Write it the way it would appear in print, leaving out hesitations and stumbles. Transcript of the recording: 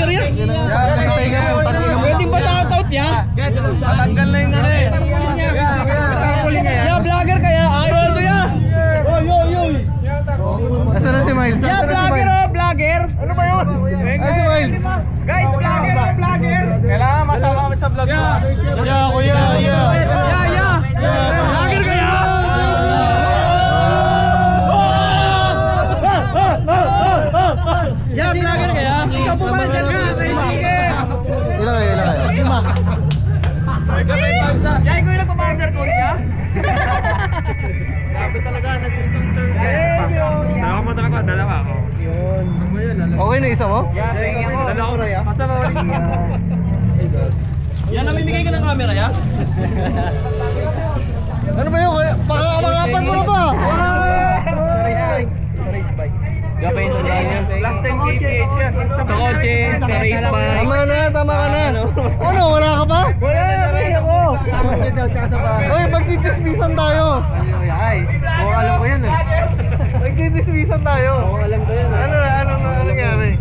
vlogger yan. Pwede ba shoutout niya? Tanggal na yung ano eh. Yeah, vlogger kaya. Ayaw na ito yan. Asa na si Miles? Yeah, vlogger oh, vlogger. Ano ba yun? Ay, si Miles. Guys, vlogger oh, vlogger. Kailangan masama kami sa vlog mo. Yeah, kuya, yeah. Vlogger kaya. Yeah, vlogger kaya. Ikaw po ba dyan ka? Ilan kayo? Kaya ko yung nagpa-powder ko niya. Grabe talaga, nag-iisang sir. Dalawa mo talaga, dalawa ako. Yun. Okay na isa mo? Dalawa ko. Masama ulit. Yan, namimigay ka ng camera, ya? Ano ba yun? Pakapan mo na to! Gabay sa driver. Last 10 kph yan. Sa kotse, sa race bike. Tama ka na. Ano, wala ka pa? Wala, may ako. Oy, magtitismisan tayo. Ay, alam ko yan eh. Magtitismisan tayo. Alam ko yan. Ano nangyari?